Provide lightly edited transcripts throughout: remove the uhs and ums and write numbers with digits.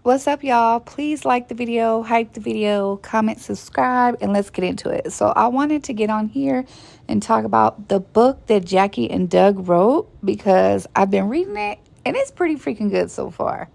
What's up, y'all? Please like the video, hype the video, comment, subscribe, and let's get into it. So I wanted to get on here and talk about the book that Jackie and Doug wrote because I've been reading it and it's pretty freaking good so far.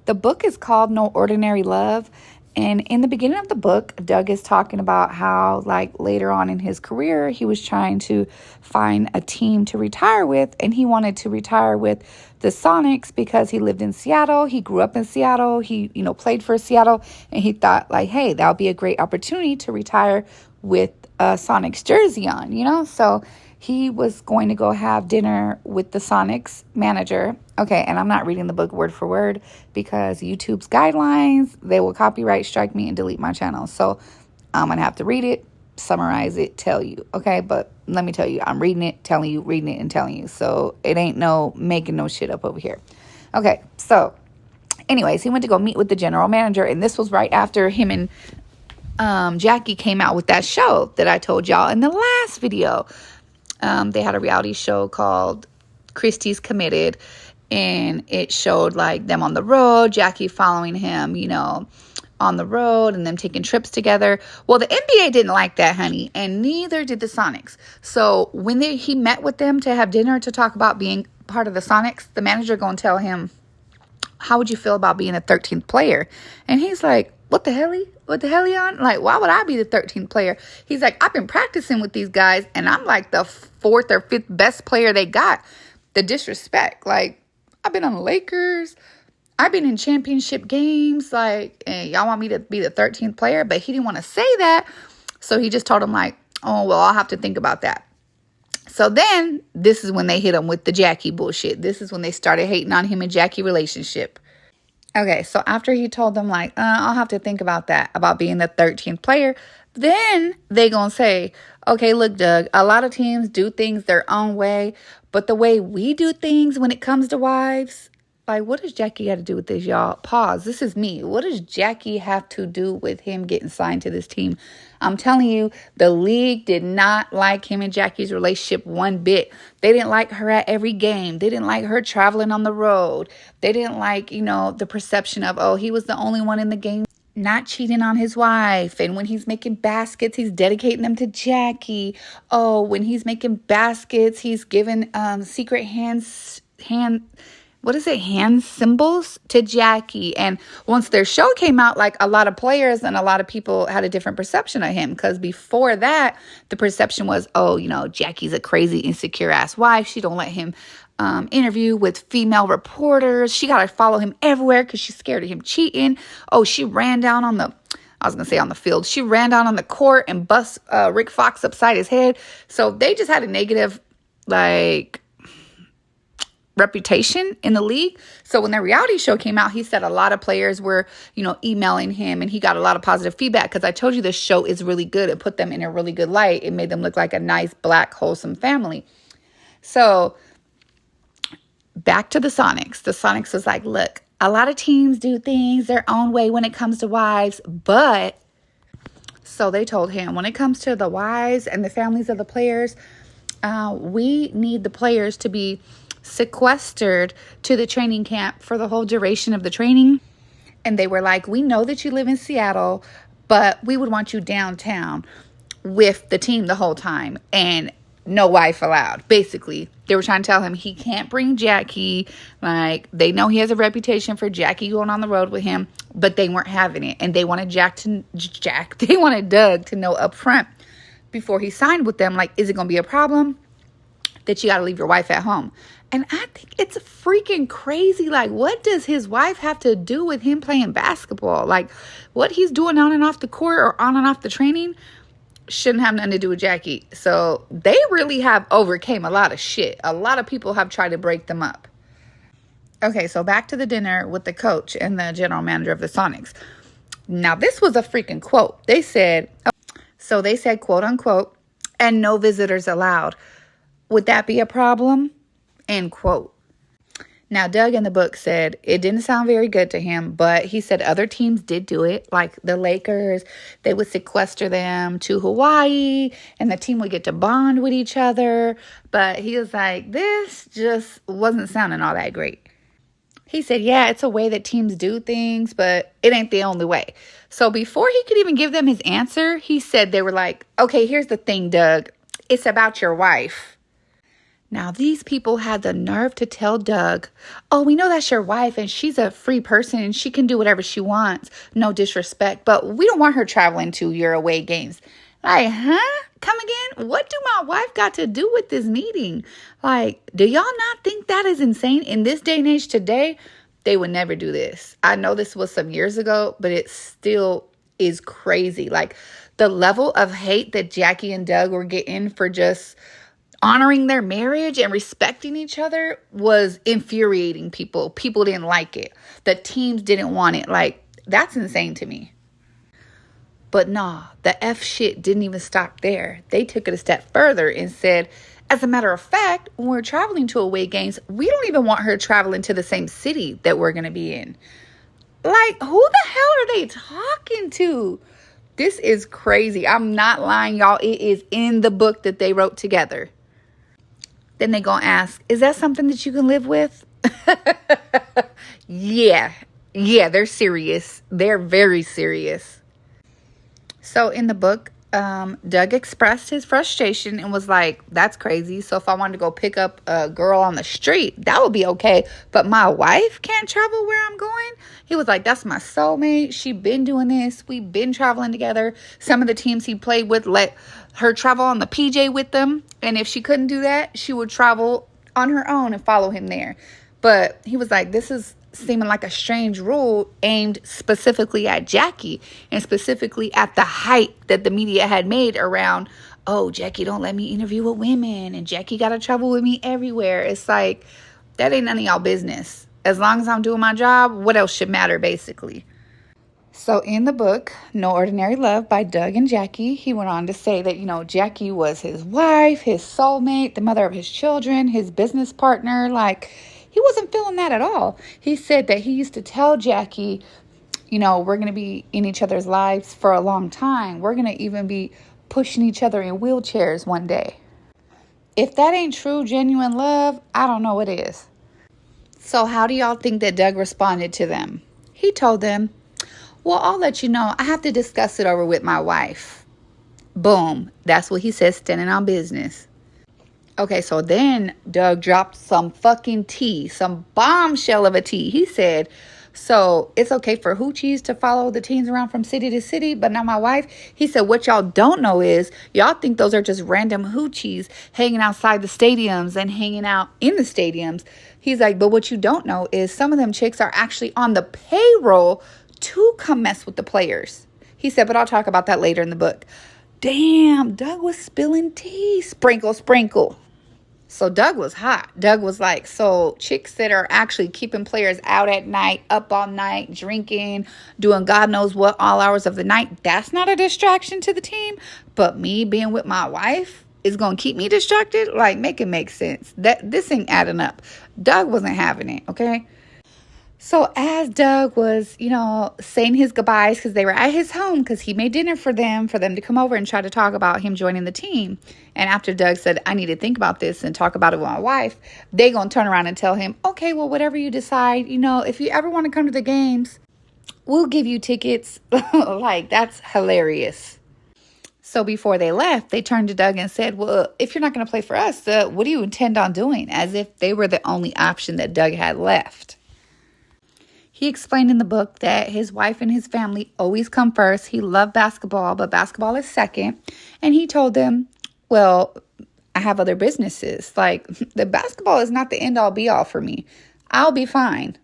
The book is called No Ordinary Love. And in the beginning of the book, Doug is talking about how, like, later on in his career, he was trying to find a team to retire with. And he wanted to retire with the Sonics because he lived in Seattle. He grew up in Seattle. He, played for Seattle. And he thought, like, hey, that would be a great opportunity to retire with a Sonics jersey on. So he was going to go have dinner with the Sonics manager. Okay, and I'm not reading the book word for word because YouTube's guidelines, they will copyright strike me and delete my channel. So I'm going to have to read it, summarize it, tell you. Okay, but let me tell you, I'm reading it, telling you, reading it, and telling you. So it ain't no making no shit up over here. Okay, so anyways, he went to go meet with the general manager, and this was right after him and Jackie came out with that show that I told y'all in the last video. They had a reality show called Christie's Committed, and it showed like them on the road, Jackie following him, on the road, and them taking trips together. Well, the NBA didn't like that, honey, and neither did the Sonics. So when he met with them to have dinner to talk about being part of the Sonics, the manager gonna tell him, how would you feel about being a 13th player? And he's like, what the hell? What the hell, on? Like, why would I be the 13th player? He's like, I've been practicing with these guys, and I'm like the fourth or fifth best player they got. The disrespect. Like, I've been on the Lakers. I've been in championship games. Like, and y'all want me to be the 13th player? But he didn't want to say that. So he just told him, like, oh, well, I'll have to think about that. So then this is when they hit him with the Jackie bullshit. This is when they started hating on him and Jackie relationship. Okay, so after he told them, like, I'll have to think about that, about being the 13th player, then they gonna say, okay, look, Doug, a lot of teams do things their own way, but the way we do things when it comes to wives, like, what does Jackie got to do with this, y'all? Pause. This is me. What does Jackie have to do with him getting signed to this team? I'm telling you, the league did not like him and Jackie's relationship one bit. They didn't like her at every game. They didn't like her traveling on the road. They didn't like, the perception of, oh, he was the only one in the game not cheating on his wife. And when he's making baskets, he's dedicating them to Jackie. Oh, when he's making baskets, he's giving secret hand symbols to Jackie. And once their show came out, like, a lot of players and a lot of people had a different perception of him, because before that, the perception was, oh, Jackie's a crazy, insecure ass wife. She don't let him interview with female reporters. She got to follow him everywhere because she's scared of him cheating. Oh, she ran down on the field. She ran down on the court and bust Rick Fox upside his head. So they just had a negative, like, reputation in the league. So when the reality show came out, he said a lot of players were, emailing him, and he got a lot of positive feedback, because I told you this show is really good. It put them in a really good light. It made them look like a nice, black, wholesome family. So back to the Sonics. The Sonics was like, look, a lot of teams do things their own way when it comes to wives, but so they told him, when it comes to the wives and the families of the players, we need the players to be sequestered to the training camp for the whole duration of the training. And they were like, we know that you live in Seattle, but we would want you downtown with the team the whole time, and no wife allowed. Basically, they were trying to tell him he can't bring Jackie. Like, they know he has a reputation for Jackie going on the road with him, but they weren't having it. And they wanted they wanted Doug to know up front before he signed with them, like, is it going to be a problem that you got to leave your wife at home? And I think it's freaking crazy. Like, what does his wife have to do with him playing basketball? Like, what he's doing on and off the court or on and off the training shouldn't have nothing to do with Jackie. So they really have overcame a lot of shit. A lot of people have tried to break them up. Okay, so back to the dinner with the coach and the general manager of the Sonics. Now, this was a freaking quote. They said, quote unquote, and no visitors allowed. Would that be a problem? End quote. Now, Doug in the book said it didn't sound very good to him, but he said other teams did do it. Like the Lakers, they would sequester them to Hawaii, and the team would get to bond with each other. But he was like, this just wasn't sounding all that great. He said, yeah, it's a way that teams do things, but it ain't the only way. So before he could even give them his answer, he said, they were like, okay, here's the thing, Doug. It's about your wife. Now, these people had the nerve to tell Doug, oh, we know that's your wife and she's a free person and she can do whatever she wants. No disrespect, but we don't want her traveling to your away games. Like, huh? Come again? What do my wife got to do with this meeting? Like, do y'all not think that is insane? In this day and age today, they would never do this. I know this was some years ago, but it still is crazy. Like, the level of hate that Jackie and Doug were getting for just honoring their marriage and respecting each other was infuriating people. People didn't like it. The teams didn't want it. Like, that's insane to me. But nah, the F shit didn't even stop there. They took it a step further and said, as a matter of fact, when we're traveling to away games, we don't even want her traveling to the same city that we're going to be in. Like, who the hell are they talking to? This is crazy. I'm not lying, y'all. It is in the book that they wrote together. Then they gonna ask, is that something that you can live with? Yeah, they're serious. They're very serious. So in the book, Doug expressed his frustration and was like, that's crazy. So if I wanted to go pick up a girl on the street, that would be okay. But my wife can't travel where I'm going? He was like, that's my soulmate. She been doing this. We've been traveling together. Some of the teams he played with let her travel on the PJ with them. And if she couldn't do that, she would travel on her own and follow him there. But he was like, this is seeming like a strange rule aimed specifically at Jackie and specifically at the hype that the media had made around, oh, Jackie don't let me interview with women and Jackie got to travel with me everywhere. It's like, that ain't none of y'all business. As long as I'm doing my job, what else should matter, basically? So in the book, No Ordinary Love by Doug and Jackie, he went on to say that, Jackie was his wife, his soulmate, the mother of his children, his business partner. Like, he wasn't feeling that at all. He said that he used to tell Jackie, we're going to be in each other's lives for a long time. We're going to even be pushing each other in wheelchairs one day. If that ain't true, genuine love, I don't know what is. So how do y'all think that Doug responded to them? He told them, well, I'll let you know. I have to discuss it over with my wife. Boom. That's what he said, standing on business. Okay, so then Doug dropped some fucking tea, some bombshell of a tea. He said, so it's okay for hoochies to follow the teens around from city to city, but not my wife. He said, what y'all don't know is y'all think those are just random hoochies hanging outside the stadiums and hanging out in the stadiums. He's like, but what you don't know is some of them chicks are actually on the payroll to come mess with the players. He said, but I'll talk about that later in the book. Damn, Doug was spilling tea. Sprinkle, sprinkle. So Doug was hot. Doug was like, so chicks that are actually keeping players out at night, up all night, drinking, doing God knows what all hours of the night, that's not a distraction to the team. But me being with my wife is going to keep me distracted? Like, make it make sense. This ain't adding up. Doug wasn't having it, okay? So as Doug was, saying his goodbyes because they were at his home because he made dinner for them to come over and try to talk about him joining the team. And after Doug said, I need to think about this and talk about it with my wife, they going to turn around and tell him, okay, well, whatever you decide, if you ever want to come to the games, we'll give you tickets. Like, that's hilarious. So before they left, they turned to Doug and said, well, if you're not going to play for us, what do you intend on doing? As if they were the only option that Doug had left. He explained in the book that his wife and his family always come first. He loved basketball, but basketball is second. And he told them, well, I have other businesses. Like, the basketball is not the end all be all for me. I'll be fine.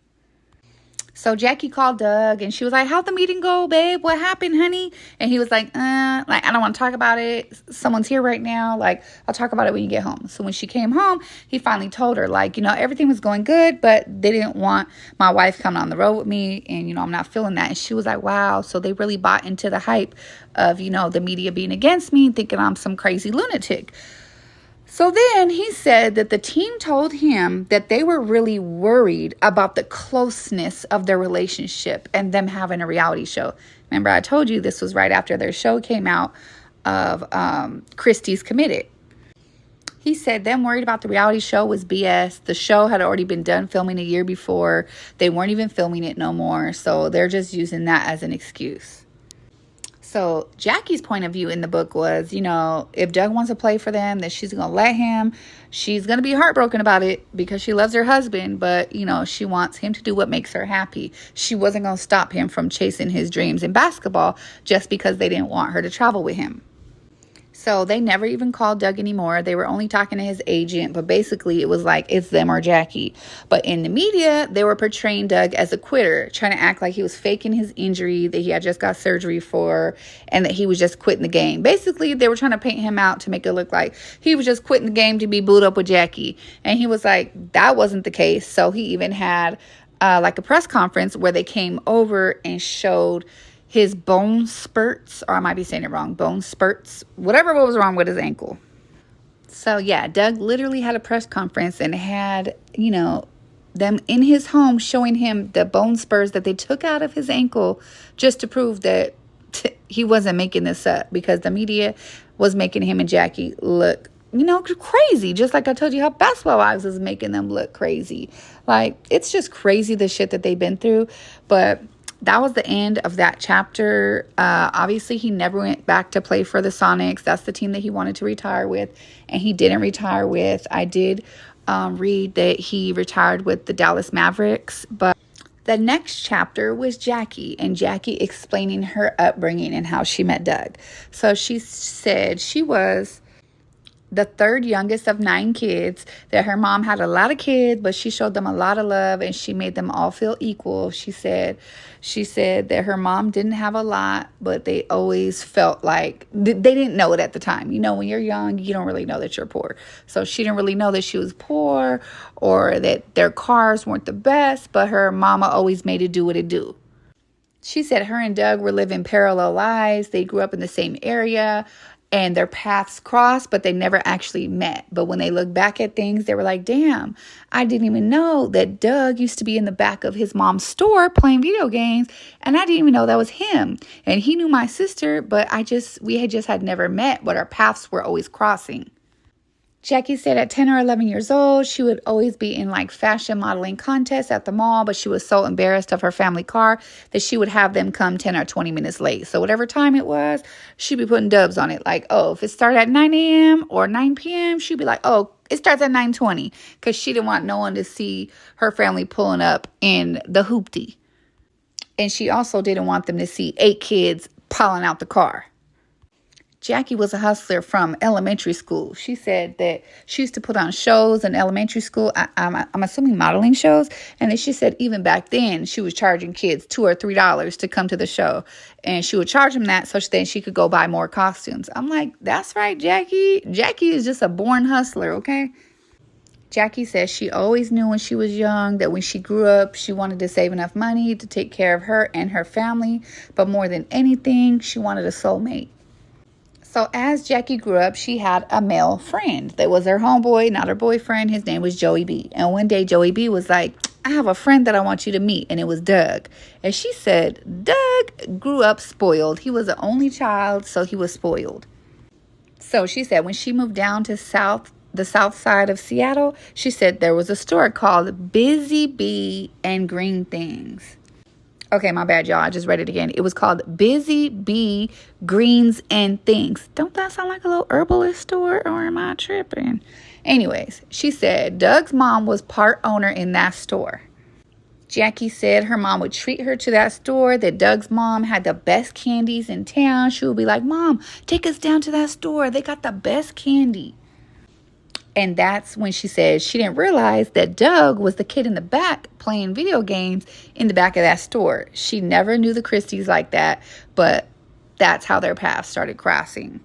So Jackie called Doug and she was like, how'd the meeting go, babe? What happened, honey? And he was like, I don't want to talk about it. Someone's here right now. Like, I'll talk about it when you get home. So when she came home, he finally told her, like, everything was going good, but they didn't want my wife coming on the road with me. And, I'm not feeling that. And she was like, wow. So they really bought into the hype of, the media being against me, thinking I'm some crazy lunatic. So then he said that the team told him that they were really worried about the closeness of their relationship and them having a reality show. Remember, I told you this was right after their show came out of Christie's Committed. He said them worried about the reality show was BS. The show had already been done filming a year before. They weren't even filming it no more. So they're just using that as an excuse. So Jackie's point of view in the book was, if Doug wants to play for them, then she's going to let him. She's going to be heartbroken about it because she loves her husband. But, she wants him to do what makes her happy. She wasn't going to stop him from chasing his dreams in basketball just because they didn't want her to travel with him. So they never even called Doug anymore. They were only talking to his agent, but basically it was like it's them or Jackie. But in the media, they were portraying Doug as a quitter, trying to act like he was faking his injury that he had just got surgery for and that he was just quitting the game. Basically, they were trying to paint him out to make it look like he was just quitting the game to be booed up with Jackie. And he was like, that wasn't the case. So he even had like a press conference where they came over and showed his bone spurts, or I might be saying it wrong, bone spurts, whatever was wrong with his ankle. So yeah, Doug literally had a press conference and had, them in his home showing him the bone spurs that they took out of his ankle just to prove that he wasn't making this up, because the media was making him and Jackie look, crazy. Just like I told you how Basketball Wives is making them look crazy. Like, it's just crazy the shit that they've been through. But that was the end of that chapter. Obviously, he never went back to play for the Sonics. That's the team that he wanted to retire with, and he didn't retire with. I did read that he retired with the Dallas Mavericks, but the next chapter was Jackie, and Jackie explaining her upbringing and how she met Doug. So she said she was the third youngest of 9 kids, that her mom had a lot of kids, but she showed them a lot of love and she made them all feel equal. She said that her mom didn't have a lot, but they always felt like they didn't know it at the time. When you're young, you don't really know that you're poor. So she didn't really know that she was poor or that their cars weren't the best, but her mama always made it do what it do. She said her and Doug were living parallel lives. They grew up in the same area, and their paths crossed, but they never actually met. But when they look back at things, they were like, damn, I didn't even know that Doug used to be in the back of his mom's store playing video games, and I didn't even know that was him. And he knew my sister, but we had never met, but our paths were always crossing. Jackie said at 10 or 11 years old, she would always be in like fashion modeling contests at the mall, but she was so embarrassed of her family car that she would have them come 10 or 20 minutes late. So whatever time it was, she'd be putting dubs on it. Like, if it started at 9 a.m. or 9 p.m., she'd be like, it starts at 9:20, because she didn't want no one to see her family pulling up in the hoopty. And she also didn't want them to see 8 kids piling out the car. Jackie was a hustler from elementary school. She said that she used to put on shows in elementary school. I'm assuming modeling shows. And then she said even back then she was charging kids $2 or $3 to come to the show. And she would charge them that so then she could go buy more costumes. I'm like, that's right, Jackie. Jackie is just a born hustler, okay? Jackie says she always knew when she was young that when she grew up, she wanted to save enough money to take care of her and her family. But more than anything, she wanted a soulmate. So as Jackie grew up, she had a male friend that was her homeboy, not her boyfriend. His name was Joey B. And one day Joey B was like, I have a friend that I want you to meet. And it was Doug. And she said, Doug grew up spoiled. He was the only child, so he was spoiled. So she said when she moved down to the south side of Seattle, she said there was a store called Busy Bee and Green Things. Okay, my bad, y'all. I just read it again. It was called Busy Bee, Greens, and Things. Don't that sound like a little herbalist store, or am I tripping? Anyways, she said Doug's mom was part owner in that store. Jackie said her mom would treat her to that store, that Doug's mom had the best candies in town. She would be like, Mom, take us down to that store. They got the best candy. And that's when she said she didn't realize that Doug was the kid in the back playing video games in the back of that store. She never knew the Christies like that, but that's how their paths started crossing.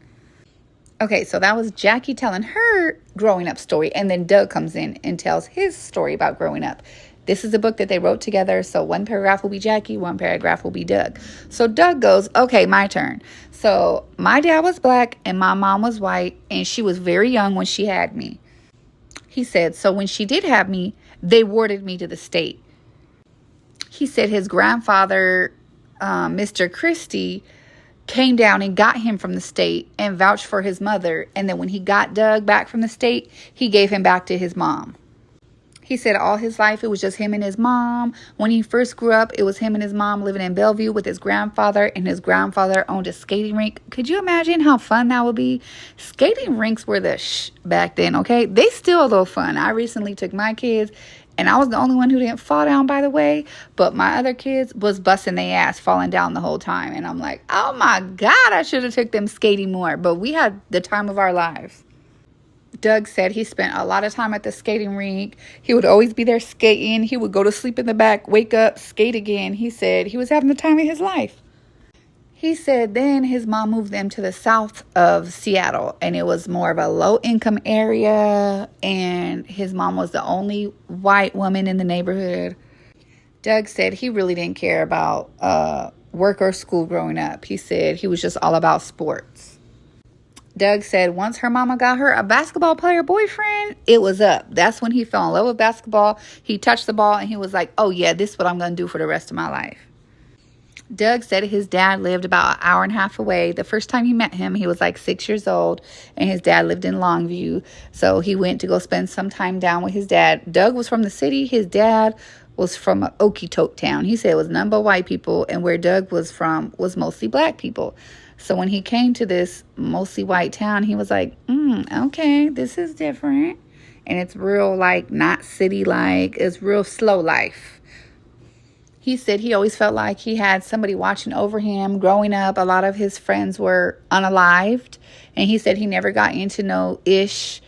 Okay, so that was Jackie telling her growing up story. And then Doug comes in and tells his story about growing up. This is a book that they wrote together. So one paragraph will be Jackie, one paragraph will be Doug. So Doug goes, okay, my turn. So my dad was black and my mom was white, and she was very young when she had me. He said, so when she did have me, they warded me to the state. He said his grandfather, Mr. Christie, came down and got him from the state and vouched for his mother. And then when he got Doug back from the state, he gave him back to his mom. He said all his life it was just him and his mom. When he first grew up, it was him and his mom living in Bellevue with his grandfather, and his grandfather owned a skating rink. Could you imagine how fun that would be? Skating rinks were the back then, okay? They still a little fun. I recently took my kids, and I was the only one who didn't fall down, by the way. But my other kids was busting their ass, falling down the whole time. And I'm like, oh my God, I should have took them skating more. But we had the time of our lives. Doug said he spent a lot of time at the skating rink. He would always be there skating. He would go to sleep in the back, wake up, skate again. He said he was having the time of his life. He said then his mom moved them to the south of Seattle, and it was more of a low-income area, and his mom was the only white woman in the neighborhood. Doug said he really didn't care about work or school growing up. He said he was just all about sports. Doug said once her mama got her a basketball player boyfriend, it was up. That's when he fell in love with basketball. He touched the ball and he was like, oh yeah, this is what I'm going to do for the rest of my life. Doug said his dad lived about an hour and a half away. The first time he met him, he was like 6 years old, and his dad lived in Longview. So he went to go spend some time down with his dad. Doug was from the city. His dad was from an okey-doke town. He said it was none but white people, and where Doug was from was mostly black people. So when he came to this mostly white town, he was like, okay, this is different. And it's real, like, not city-like. It's real slow life. He said he always felt like he had somebody watching over him. Growing up, a lot of his friends were unalived. And he said he never got into no ish,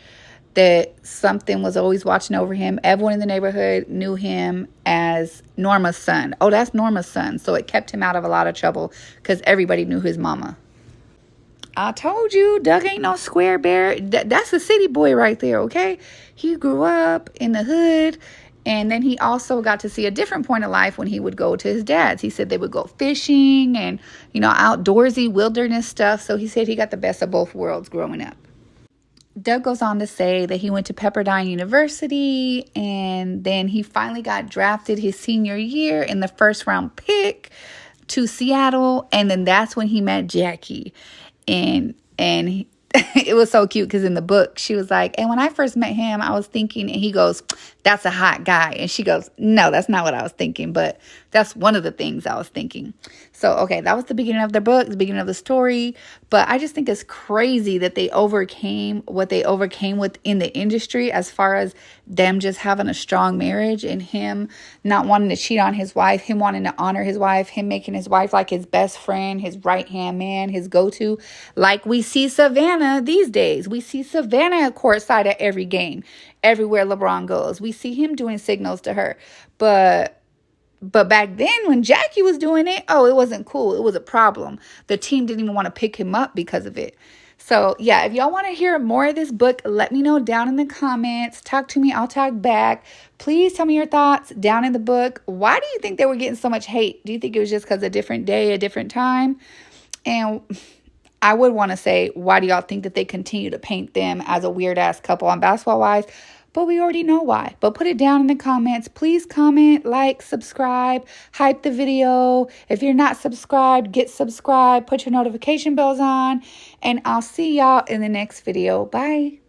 that something was always watching over him. Everyone in the neighborhood knew him as Norma's son. Oh, that's Norma's son. So it kept him out of a lot of trouble because everybody knew his mama. I told you, Doug ain't no square bear. That's a city boy right there, okay? He grew up in the hood, and then he also got to see a different point of life when he would go to his dad's. He said they would go fishing and, outdoorsy wilderness stuff. So he said he got the best of both worlds growing up. Doug goes on to say that he went to Pepperdine University, and then he finally got drafted his senior year in the first round pick to Seattle. And then that's when he met Jackie. And it was so cute because in the book, she was like, and when I first met him, I was thinking, and he goes, that's a hot guy. And she goes, no, that's not what I was thinking, but that's one of the things I was thinking. So, okay, that was the beginning of the book, the beginning of the story. But I just think it's crazy that they overcame what they overcame within the industry as far as them just having a strong marriage and him not wanting to cheat on his wife, him wanting to honor his wife, him making his wife like his best friend, his right-hand man, his go-to. Like we see Savannah these days. We see Savannah courtside at every game, everywhere LeBron goes. We see him doing signals to her. But back then when Jackie was doing it, it wasn't cool. It was a problem. The team didn't even want to pick him up because of it. So, yeah, if y'all want to hear more of this book, let me know down in the comments. Talk to me. I'll talk back. Please tell me your thoughts down in the book. Why do you think they were getting so much hate? Do you think it was just because a different day, a different time? And I would want to say, why do y'all think that they continue to paint them as a weird-ass couple on Basketball Wives? But we already know why. But put it down in the comments. Please comment, like, subscribe, hype the video. If you're not subscribed, get subscribed. Put your notification bells on. And I'll see y'all in the next video. Bye.